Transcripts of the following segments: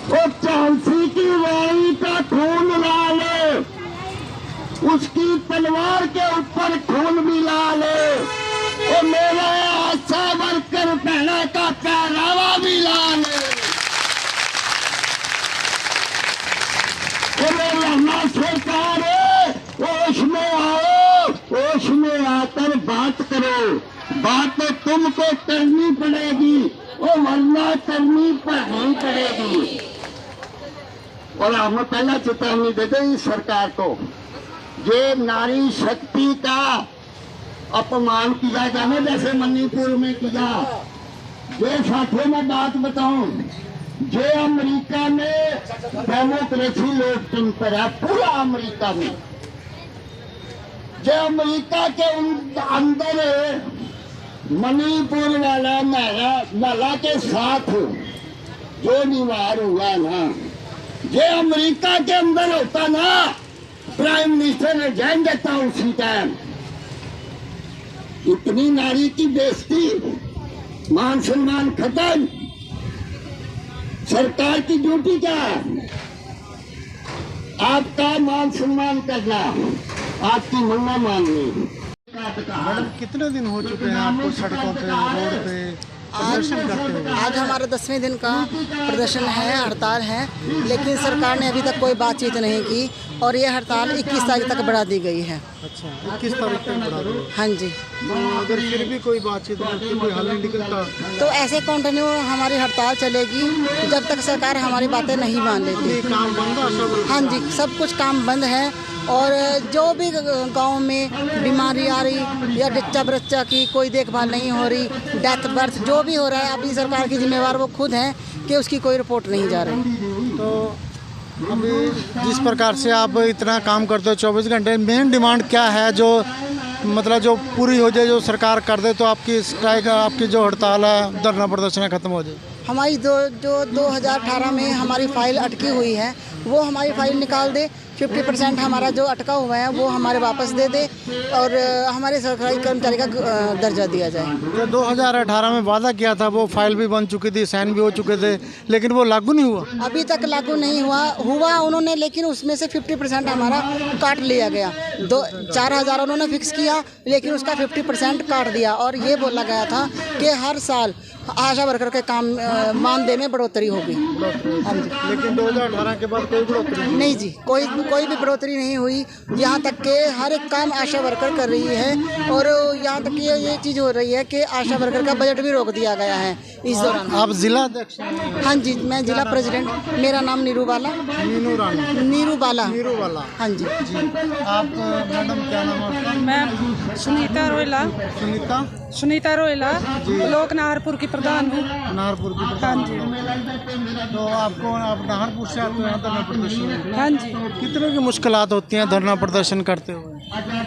वो झांसी की रानी का खून लाल, उसकी तलवार के ऊपर खून भी लाल, वो मेरा आशा वर्कर पहना का पहनावा भी लाल। सरकार होश में आओ, होश में आकर बात करो। बात तो तुमको करनी पड़ेगी, वो वरना करनी नहीं पड़ेगी। और हम पहला चेतावनी देते इस सरकार को, ये नारी शक्ति का अपमान किया जाने जैसे मणिपुर में किया। ये साथियों में बात बताऊं, जो अमेरिका में डेमोक्रेसी लोकतंत्र है पूरा अमेरिका में, जो अमेरिका के अंदर मणिपुर वाला नाला के साथ जो निवार हुआ ना, ये अमेरिका के अंदर होता ना, प्राइम मिनिस्टर रिजाइन देता उसी टाइम। इतनी नारी की बेइज्जती, मान सम्मान खत्म। सरकार की ड्यूटी क्या है? आपका मान सम्मान करना, आपकी मन्ना माननी। मैडम कितने दिन हो चुके हैं आपको सड़कों पे, रोड पे प्रदर्शन करते हुए? आज हमारा 10वें दिन का प्रदर्शन है, हड़ताल है, लेकिन सरकार ने अभी तक कोई बातचीत नहीं की और ये हड़ताल 21 तारीख तक बढ़ा दी गई है। अच्छा, 21 तारीख तक बढ़ा दी? हाँ जी। अगर फिर भी कोई बातचीत नहीं, कोई हल नहीं निकलता तो ऐसे कंटिन्यू हमारी हड़ताल चलेगी जब तक सरकार हमारी बातें नहीं मान लेती। काम बंद है? हाँ जी, सब कुछ काम बंद है। और जो भी गांव में बीमारी आ रही या बच्चा की कोई देखभाल नहीं हो रही, डेथ बर्थ जो भी हो रहा है, अभी सरकार की जिम्मेवार वो खुद हैं कि उसकी कोई रिपोर्ट नहीं जा रही। तो अभी जिस प्रकार से आप इतना काम करते हो 24 घंटे, मेन डिमांड क्या है जो मतलब जो पूरी हो जाए, जो सरकार कर दे तो आपकी स्ट्राइक, आपकी जो हड़ताल है, धरना प्रदर्शन खत्म हो जाए? हमारी जो 2018 में हमारी फाइल अटकी हुई है वो हमारी फाइल निकाल दे, 50% हमारा जो अटका हुआ है वो हमारे वापस दे दे और हमारे सरकारी कर्मचारी का दर्जा दिया जाए। जो 2018 में वादा किया था वो फाइल भी बन चुकी थी, साइन भी हो चुके थे, लेकिन वो लागू नहीं हुआ? अभी तक लागू नहीं हुआ उन्होंने, लेकिन उसमें से 50% हमारा काट लिया गया। 4,000 उन्होंने फिक्स किया, लेकिन उसका 50% काट दिया और ये बोला गया था कि हर साल आशा वर्कर के काम मानदेय में बढ़ोतरी होगी। हाँ जी। लेकिन 2018 के बाद कोई बढ़ोतरी नहीं जी, कोई भी बढ़ोतरी नहीं हुई। यहाँ तक के हर एक काम आशा वर्कर कर रही है और यहाँ तक कि ये चीज़ हो रही है कि आशा वर्कर का बजट भी रोक दिया गया है इस दौरान। आप जिला अध्यक्ष? हाँ जी, मैं जिला प्रेसिडेंट, मेरा नाम नीरू बाला। नीरू बाला। हाँ जी। आप मैडम क्या नाम आपका? मैं सुनीता रोयला ब्लॉक नाहरपुर की प्रधान हूँ। नाहरपुर की प्रधान? हाँ जी। तो आप नाहरपुर से आते हैं धरना प्रदर्शन? हाँ जी। कितने की मुश्किलात होती हैं धरना प्रदर्शन करते हुए?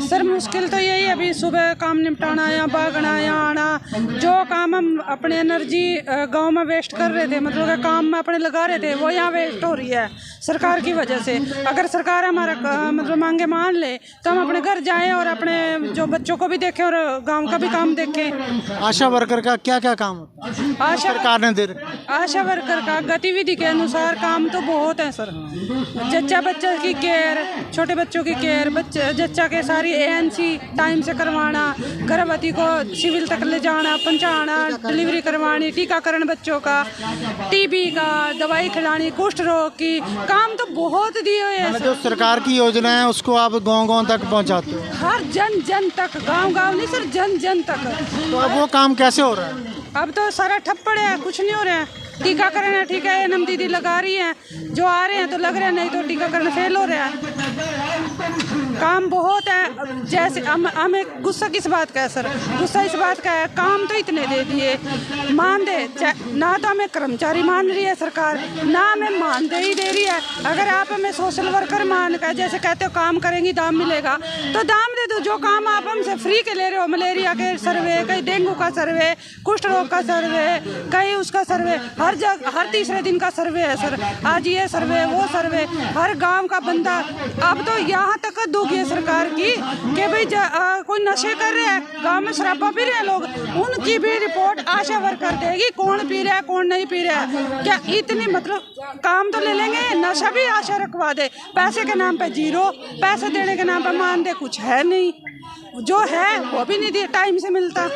सर मुश्किल तो यही, अभी सुबह काम निपटाना या भागना या आना, जो काम हम अपने एनर्जी गांव में वेस्ट कर रहे थे, मतलब काम में अपने लगा रहे थे, वो यहाँ वेस्ट हो रही है सरकार की वजह से। अगर सरकार हमारा मतलब मांगे मान ले तो हम अपने घर जाएं और अपने जो बच्चों को भी देखें और गांव का भी काम देखें। आशा वर्कर का क्या क्या काम होता है सरकार ने दे रखा? आशा वर्कर का गतिविधि के अनुसार काम तो बहुत है सर। जच्चा बच्चा की केयर, छोटे बच्चों की केयर, जच्चा के सारी ANC टाइम से करवाना, गर्भवती को सिविल तक ले जाना, पहुंचाना, डिलीवरी करवानी, टीकाकरण बच्चों का, TB का दवाई खिलानी, कुष्ठ रोग की, काम तो बहुत दिए हुए हैं। जो सरकार की योजना है उसको आप गांव-गांव तक पहुंचाते हो? हर जन तक, गांव नहीं सर, जन तक। तो अब वो काम कैसे हो रहा है? अब तो सारा ठप्पड़ है, कुछ नहीं हो रहा है। टीकाकरण है, ठीक है, NM दीदी लगा रही हैं, जो आ रहे हैं तो लग रहे हैं, नहीं तो टीकाकरण फेल हो रहा है। काम बहुत है। जैसे हमें गुस्सा किस बात का है सर? गुस्सा इस बात का है, काम तो इतने दे दिए, मान दे ना, तो हमें कर्मचारी मान रही है सरकार, ना हमें मानदेय दे रही है। अगर आप हमें सोशल वर्कर मान कर जैसे कहते हो काम करेंगी दाम मिलेगा, तो दाम दे दो। जो काम आप हमसे फ्री के ले रहे हो, मलेरिया के सर्वे, कहीं डेंगू का सर्वे, कुष्ठ रोग का सर्वे, कहीं उसका सर्वे, हर तीसरे दिन का सर्वे है सर। आज ये सर्वे, वो सर्वे, हर गांव का बंदा। अब तो यहाँ तक होगी है सरकार की कि भाई कोई नशे कर रहे हैं, गांव में शराबा पी रहे हैं लोग, उनकी भी रिपोर्ट आशा वर्कर देगी कौन पी रहा है कौन नहीं पी रहा है। क्या इतनी मतलब काम तो ले लेंगे, नशा भी आशा रखवा दे, पैसे के नाम पे जीरो, पैसे देने के नाम पे मान दे, कुछ है नहीं, जो है वो भी नहीं दे टाइम से मिलता,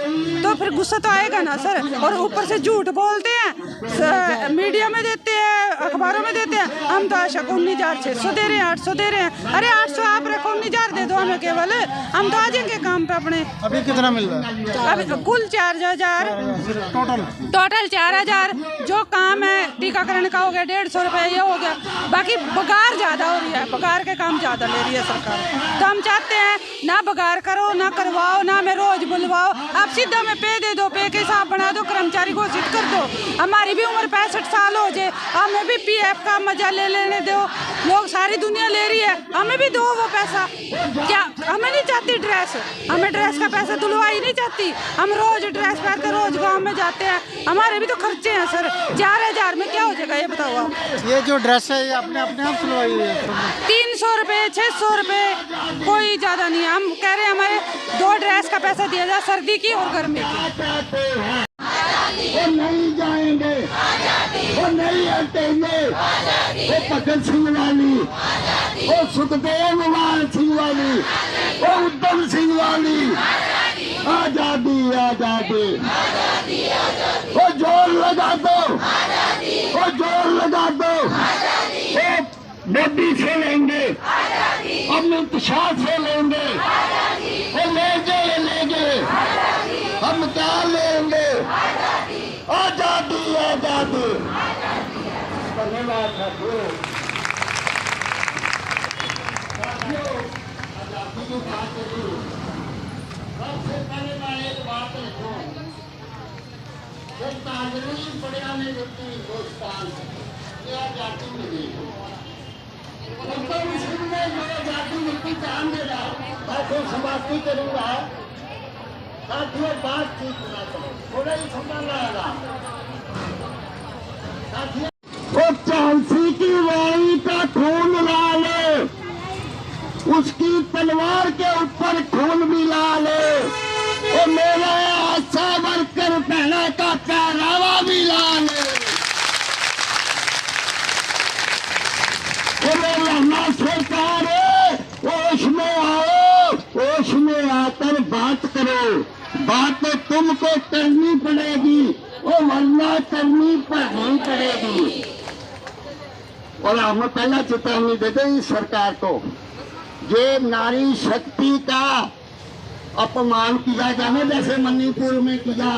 तो फिर गुस्सा तो आएगा ना सर। और ऊपर से झूठ बोलते हैं, मीडिया में देते हैं, अखबारों में देते हैं, हम तो आशा को 19,600 दे रहे हैं, 800 दे रहे हैं। अरे 800 आप रखो, 19,000 दे दो हमें केवल, हम तो आ जाएंगे काम पे अपने। अभी कितना मिल रहा है? अभी कुल 4,000 टोटल 4,000। जो काम है टीकाकरण का हो गया 150 रुपये, ये हो गया, बाकी बगार ज़्यादा हो रही है, बगार के काम ज़्यादा ले रही है सरकार। तो हम चाहते हैं ना बगार करो, ना करवाओ, ना हमें रोज बुलवाओ, आप सीधा में पे दे दो, पे के हिसाब बना दो, कर्मचारी घोषित कर दो। हमारी भी उम्र 65 साल हो जाए, हमें भी PF का मजा ले लेने दो, लोग सारी दुनिया ले रही है, हमें भी दो वो पैसा। क्या हमें नहीं चाहती ड्रेस, हमें ड्रेस का पैसा दिलवाई नहीं चाहती, हम रोज ड्रेस पहनते रोज गाँव में जाते हैं, हमारे भी तो खर्चे हैं सर। 4,000 में क्या हो जाएगा ये बताओ आप? ये जो ड्रेस है ये अपने आप सिलवाई हुई है? 300 रुपये 600 रुपये, कोई ज़्यादा नहीं है। हम कह रहे हैं हमारे 2 ड्रेस का पैसा दिया जाए, सर्दी की और गर्मी की। वो नहीं जाएंगे, वो नहीं हटेंगे, वो भगत सिंह वाली, वो सुखदेव सिंह वाली, वो उद्धम सिंह वाली, आजादी आजादी, वो जोर लगा दो, वो जोर लगा दो, वो मोदी से लेंगे, अमित शाह से लेंगे, वो लेंगे, हम क्या लेंगे? आजादी आजादी। धन्यवाद साथियों। सबसे पहले मैं एक बात लिखूं, पढ़िया नहीं होती हिंदुस्तान की आजादी मिली, उद्धम सिंह ने जो आजादी मिलती जान दे रहा, मैं तो समाप्ति करूंगा। साथियों बातचीत ना करो, थोड़ा ही संभाल रहेगा। वो झांसी की रानी का खून लाल, उसकी तलवार के ऊपर खून भी लाल, वो मेरा आशा वर्कर पहना का पहनावा भी लाल, वो मेरा सरकार होश में आओ, होश में आकर बात करो, बात तो तुमको करनी पड़ेगी, वो वरना करनी ही पड़ेगी। और हम पहला चेतावनी देते इस सरकार को, ये नारी शक्ति का अपमान किया जाने जैसे मणिपुर में किया।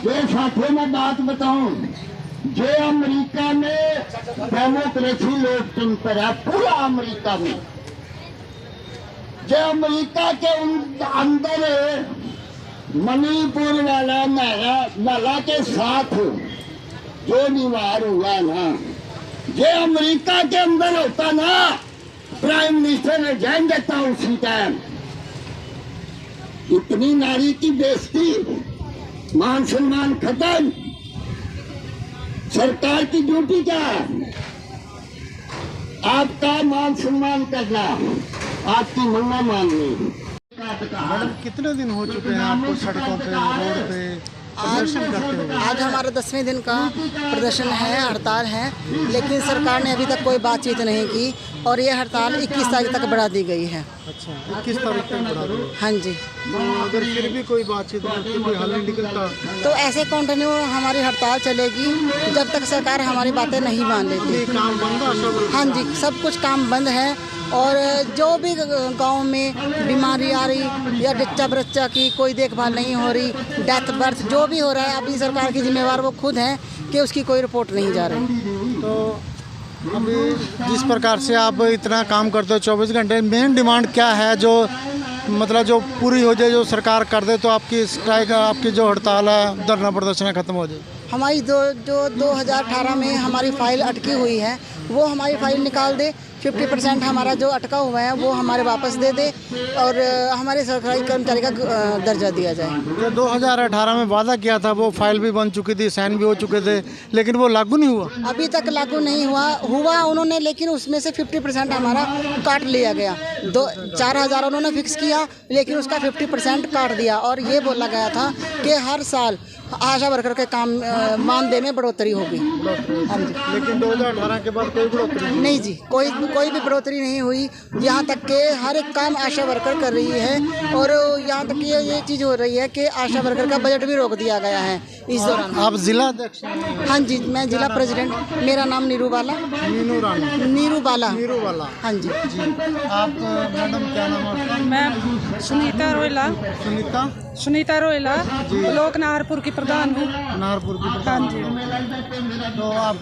ये साथियों में बात बताऊं, ये अमेरिका में डेमोक्रेसी लोकतंत्र है, पूरा अमेरिका में, जो अमेरिका के अंदर मणिपुर वाला नाला के साथ जो निवार हुआ ना, ये अमेरिका के अंदर होता ना, प्राइम मिनिस्टर ने जान देता उसी टाइम। इतनी नारी की बेइज्जती, मान सम्मान खत्म। सरकार की ड्यूटी क्या है? आपका मान सम्मान करना, आपकी मन्ना माननी। मैडम कितने दिन हो चुके हैं आपको सड़कों पे, रोड पे प्रदर्शन करते हुए? आज हमारा 10वें दिन का प्रदर्शन है, हड़ताल है, लेकिन सरकार ने अभी तक कोई बातचीत नहीं की और ये हड़ताल 21 तारीख तक बढ़ा दी गई है। अच्छा, 21 तारीख तक बढ़ा दी? हाँ जी। तो अगर फिर भी कोई बातचीत नहीं, कोई हल नहीं निकलता तो ऐसे कंटिन्यू हमारी हड़ताल चलेगी जब तक सरकार हमारी बातें नहीं मान लेती। काम बंद है? हाँ जी, सब कुछ काम बंद है। और जो भी गांव में बीमारी आ रही या बच्चा की कोई देखभाल नहीं हो रही, डेथ बर्थ जो भी हो रहा है, अभी सरकार की जिम्मेवार वो खुद हैं कि उसकी कोई रिपोर्ट नहीं जा रही। तो अभी जिस प्रकार से आप इतना काम करते हो 24 घंटे, मेन डिमांड क्या है जो मतलब जो पूरी हो जाए, जो सरकार कर दे तो आपकी स्ट्राइक, आपकी जो हड़ताल है, धरना प्रदर्शन खत्म हो जाए? हमारी जो 2018 में हमारी फ़ाइल अटकी हुई है वो हमारी फ़ाइल निकाल दे, 50% हमारा जो अटका हुआ है वो हमारे वापस दे दे और हमारे सरकारी कर्मचारी का दर्जा दिया जाए। जो 2018 में वादा किया था वो फाइल भी बन चुकी थी, साइन भी हो चुके थे, लेकिन वो लागू नहीं हुआ। अभी तक लागू नहीं हुआ उन्होंने, लेकिन उसमें से 50% हमारा काट लिया गया। 4,000 उन्होंने फिक्स किया, लेकिन उसका 50% काट दिया और ये बोला गया था कि हर साल आशा वर्कर के काम मानदेय में बढ़ोतरी होगी। हाँ जी, लेकिन 2018 के बाद कोई बढ़ोतरी नहीं जी, कोई भी बढ़ोतरी नहीं हुई। यहाँ तक कि हर एक काम आशा वर्कर कर रही है और यहाँ तक कि ये चीज़ हो रही है कि आशा वर्कर का बजट भी रोक दिया गया है इस दौरान। आप जिला अध्यक्ष? हाँ जी, मैं जिला प्रेसिडेंट, मेरा नाम नीरू बाला। नीरू बाला। हाँ जी। आप मैडम क्या नाम है आपका? मैं सुनीता रोयला ब्लॉक नाहरपुर की प्रधान हूँ। नाहरपुर की प्रधान। हाँ जी। तो आप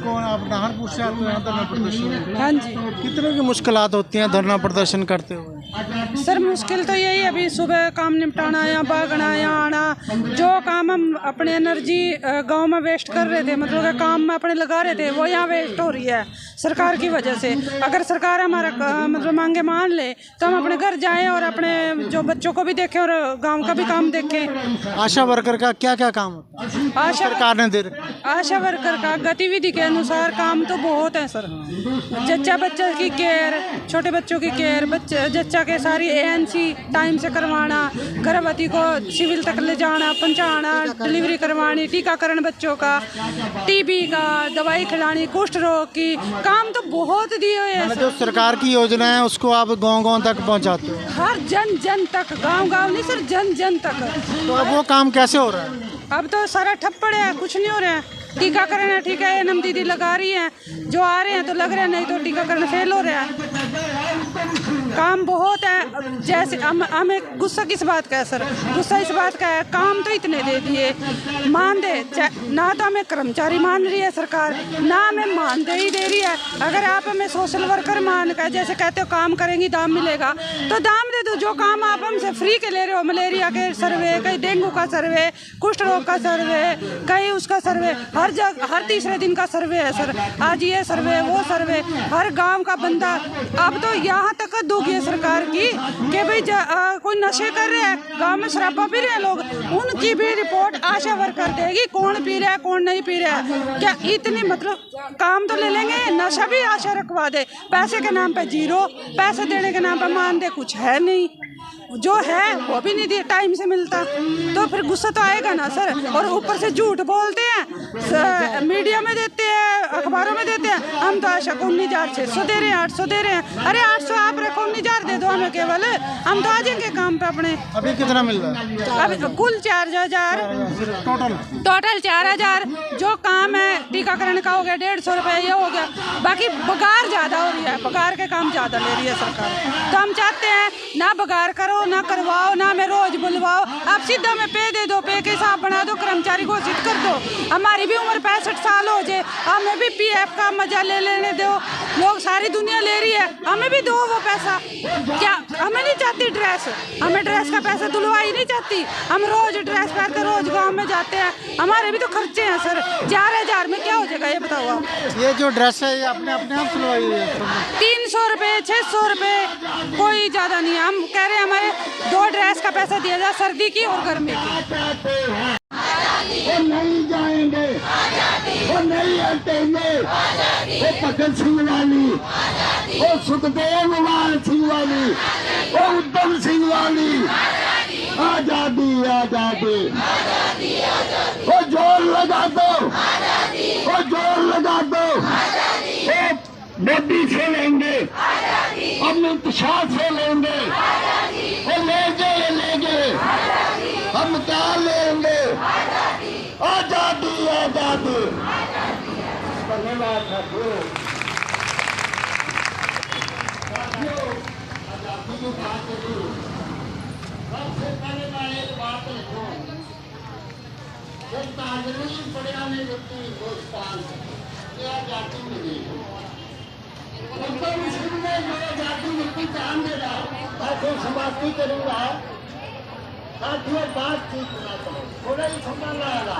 नाहरपुर से आते हैं धरना प्रदर्शन? हाँ जी। कितने की मुश्किलात होती हैं धरना प्रदर्शन करते हुए? सर मुश्किल तो यही है, अभी सुबह काम निपटाना या भागना या आना, जो काम हम अपने एनर्जी गांव में वेस्ट कर रहे थे, मतलब कि काम में अपने लगा रहे थे, वो यहाँ वेस्ट हो रही है सरकार की वजह से। अगर सरकार हमारा मतलब मांगे मान ले तो हम अपने घर जाएं और अपने जो बच्चों को भी देखें और गांव का भी काम देखें। आशा वर्कर का क्या क्या काम होता है? सरकार ने दे रखा। आशा वर्कर का गतिविधि के अनुसार काम तो बहुत है सर। जच्चा बच्चा की केयर, छोटे बच्चों की केयर, जच्चा के सारी ANC टाइम से करवाना, गर्भवती को सिविल तक ले जाना, पहुंचाना, डिलीवरी करवानी, टीकाकरण बच्चों का, TB का दवाई खिलानी, कुष्ठ रोग की, काम तो बहुत दिए हुए हैं। जो सरकार की योजना है उसको आप गांव-गांव तक पहुंचाते हो? हर जन तक, गांव नहीं सर, जन तक। तो अब वो काम कैसे हो रहा है? अब तो सारा ठप्पड़ है, कुछ नहीं हो रहा है। टीकाकरण है, ठीक है, एनएम दीदी लगा रही हैं, जो आ रहे हैं तो लग रहे हैं, नहीं तो टीकाकरण फेल हो रहा है। काम बहुत है, जैसे हमें गुस्सा किस बात का है सर? गुस्सा इस बात का है, काम तो इतने दे दिए, मान दे ना, तो हमें कर्मचारी मान रही है सरकार, ना हमें मानदेय दे रही है। अगर आप हमें सोशल वर्कर मान कर जैसे कहते हो काम करेंगी दाम मिलेगा, तो दाम दे दो। जो काम आप हमसे फ्री के ले रहे हो, मलेरिया के सर्वे, कहीं डेंगू का सर्वे, कुष्ठ रोग का सर्वे, कहीं उसका सर्वे, हर तीसरे दिन का सर्वे है सर। आज ये सर्वे, वो सर्वे, हर गांव का बंदा। अब तो यहाँ तक दोगी है सरकार की कि भाई कोई नशे कर रहे हैं, गांव में शराबा पी रहे हैं लोग, उनकी भी रिपोर्ट आशा वर्कर देगी, कौन पी रहा है कौन नहीं पी रहा है। क्या इतनी मतलब काम तो ले लेंगे, नशा भी आशा रखवा दे, पैसे के नाम पे जीरो, पैसे देने के नाम पे मान दे, कुछ है नहीं, जो है वो भी नहीं टाइम से मिलता, तो फिर गुस्सा तो आएगा ना सर। और ऊपर से झूठ बोलते हैं, मीडिया में देते हैं, अखबारों में देते हैं, हम तो आशा को 19,600 दे रहे हैं, 800 दे रहे हैं। अरे 800 आप रखो, 19,000 दे दो हमें केवल, हम तो आ जाएंगे काम पे अपने। अभी कितना मिल रहा है? अभी कुल 4,000 टोटल 4,000। जो काम है टीकाकरण का हो गया 150 रुपये, ये हो गया। बाकी बगार ज़्यादा हो रही है, बगार के काम ज़्यादा ले रही है सरकार। तो हम चाहते हैं ना बगार करो, ना करवाओ, ना हमें रोज बुलवाओ, आप सीधा हमें पे दे दो, पे के हिसाब बना दो, कर्मचारी घोषित कर दो। हमारी भी उम्र 65 साल हो जाए, हमें भी PF का मजा लेने दो। लोग सारी दुनिया ले रही है, हमें भी दो वो पैसा। क्या हमें नहीं चाहती ड्रेस, हमें ड्रेस का पैसा दुलवाई नहीं चाहती, हम रोज ड्रेस पहनते रोज गाँव में जाते हैं, हमारे भी तो खर्चे हैं सर। 4,000 में क्या हो जाएगा ये बताओ आप? ये जो ड्रेस है ये अपने आप सिलवाई हुई है? 300 रुपये, 600 रुपये, कोई ज़्यादा नहीं है। हम कह रहे हैं हमारे 2 ड्रेस का पैसा दिया जाए, सर्दी की और गर्मी की। वो नहीं जाएंगे, वो नहीं हटेंगे, वो भगत सिंह वाली, वो सुखदेव सिंह वाली, वो उद्धम सिंह वाली, आजादी आजादी, वो जोर लगा दो, वो जोर लगा दो, वो मोदी से लेंगे, अमित शाह से लेंगे, वो लेंगे, हम क्या लेंगे? आजादी आजादी। धन्यवाद ठाकुर। सबसे पहले मैं एक बात लिखूं, एक नागरिक पढ़िया ने लिखी हिंदुस्तान क्या आजादी मिली, उद्धम सिंह ने जो आजादी मिलती जान दे रहा, मैं तो समाप्ति करूंगा। साथियों बातचीत ना करो, थोड़ा ही समय लगेगा।